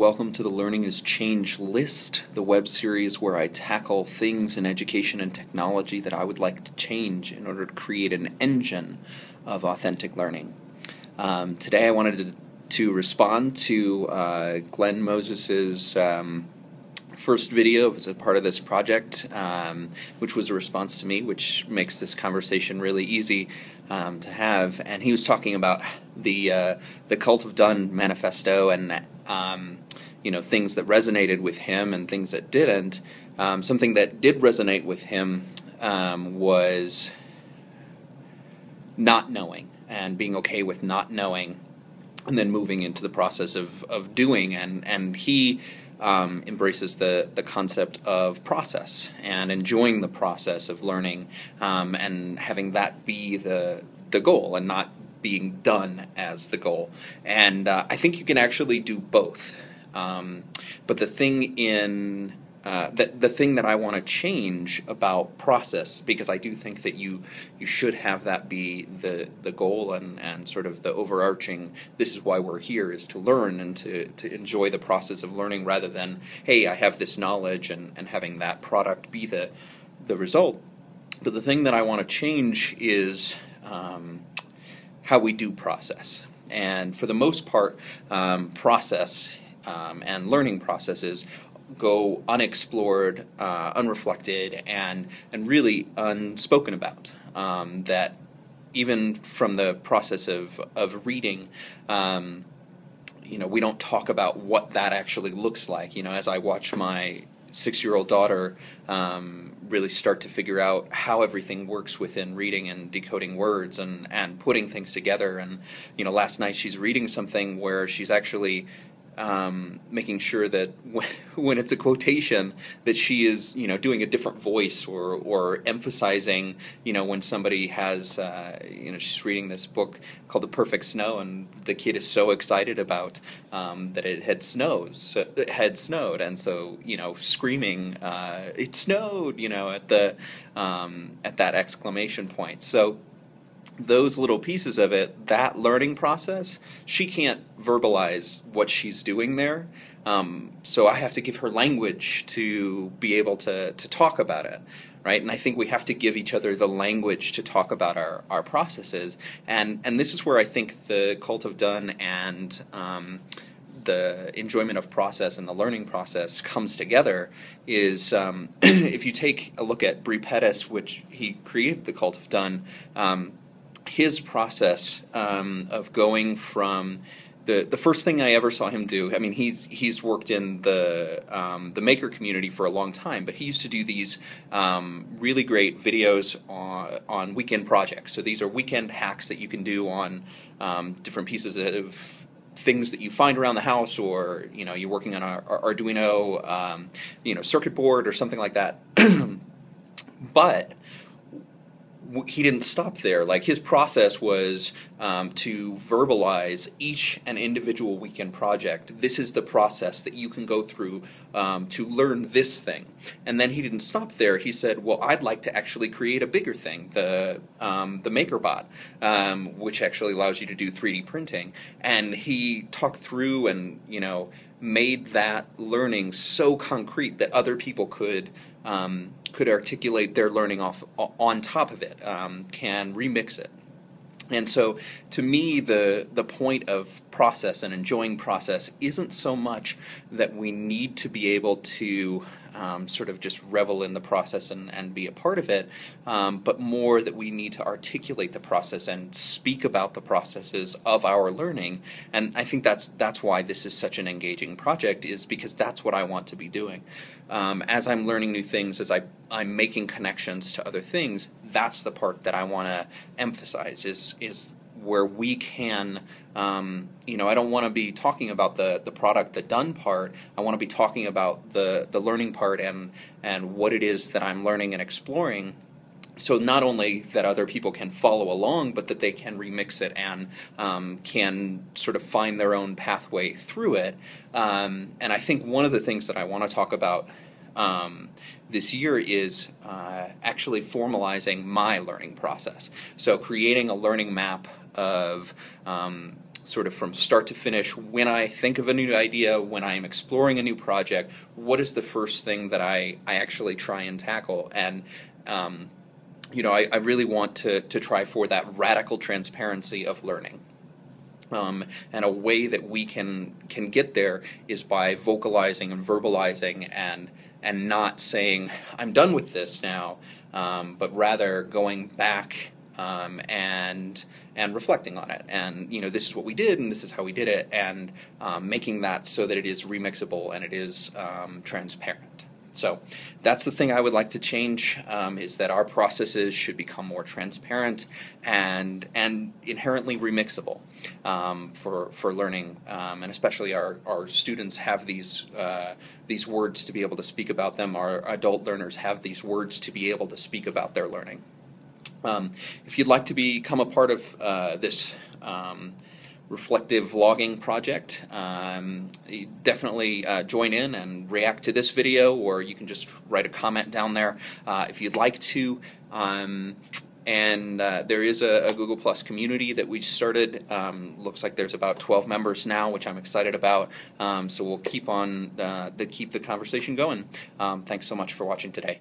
welcome to the Learning is Change list, the web series where I tackle things in education and technology that I would like to change in order to create an engine of authentic learning. Today I wanted to respond to Glenn Moses's first video as a part of this project, which was a response to me, which makes this conversation really easy to have. And he was talking about the Cult of Done manifesto and things that resonated with him and things that didn't. Something that did resonate with him was not knowing and being okay with not knowing, and then moving into the process of doing. And he embraces the concept of process and enjoying the process of learning, and having that be the goal and not being done as the goal. And I think you can actually do both. But the thing the thing that I want to change about process, because I do think that you should have that be the goal and sort of the overarching, this is why we're here, is to learn and to enjoy the process of learning rather than, hey, I have this knowledge and having that product be the result. But the thing that I want to change is how we do process. And for the most part, process and learning processes go unexplored, unreflected, and really unspoken about. That even from the process of reading, we don't talk about what that actually looks like. As I watch my 6-year-old daughter really start to figure out how everything works within reading and decoding words and putting things together. And last night she's reading something where she's actually making sure that when it's a quotation that she is doing a different voice or emphasizing when somebody has she's reading this book called The Perfect Snow, and the kid is so excited about that it had snowed, and so screaming it snowed at that exclamation point. So those little pieces of it, that learning process, she can't verbalize what she's doing there. So I have to give her language to be able to talk about it, right? And I think we have to give each other the language to talk about our processes. And this is where I think the Cult of Done and the enjoyment of process and the learning process comes together. Is if you take a look at Bri Pettis, which he created the Cult of Done, his process of going from the first thing I ever saw him do. I mean, he's worked in the maker community for a long time, but he used to do these really great videos on weekend projects. So these are weekend hacks that you can do on different pieces of things that you find around the house, or you're working on an Arduino circuit board or something like that. But he didn't stop there. Like, his process was to verbalize each and individual weekend project. This is the process that you can go through to learn this thing. And then he didn't stop there. He said, well, I'd like to actually create a bigger thing, the MakerBot, which actually allows you to do 3D printing. And he talked through and made that learning so concrete that other people could articulate their learning on top of it, can remix it. And so, to me, the point of process and enjoying process isn't so much that we need to be able to sort of just revel in the process and be a part of it, but more that we need to articulate the process and speak about the processes of our learning. And I think that's why this is such an engaging project, is because that's what I want to be doing. As I'm learning new things, as I'm making connections to other things, that's the part that I want to emphasize, is where we can, I don't want to be talking about the product, the done part. I want to be talking about the learning part and what it is that I'm learning and exploring. So not only that other people can follow along, but that they can remix it and can sort of find their own pathway through it. And I think one of the things that I want to talk about this year is actually formalizing my learning process. So creating a learning map of sort of from start to finish, when I think of a new idea, when I am exploring a new project, what is the first thing that I actually try and tackle? And I really want to try for that radical transparency of learning. And a way that we can get there is by vocalizing and verbalizing and not saying, I'm done with this now, but rather going back and reflecting on it. And this is what we did, and this is how we did it, and making that so that it is remixable and it is transparent. So that's the thing I would like to change, is that our processes should become more transparent and inherently remixable for learning, and especially our students have these words to be able to speak about them. Our adult learners have these words to be able to speak about their learning. If you'd like to become a part of this reflective vlogging project, definitely join in and react to this video, or you can just write a comment down there if you'd like to. And there is a Google Plus community that we started. Looks like there's about 12 members now, which I'm excited about. So we'll keep the conversation going. Thanks so much for watching today.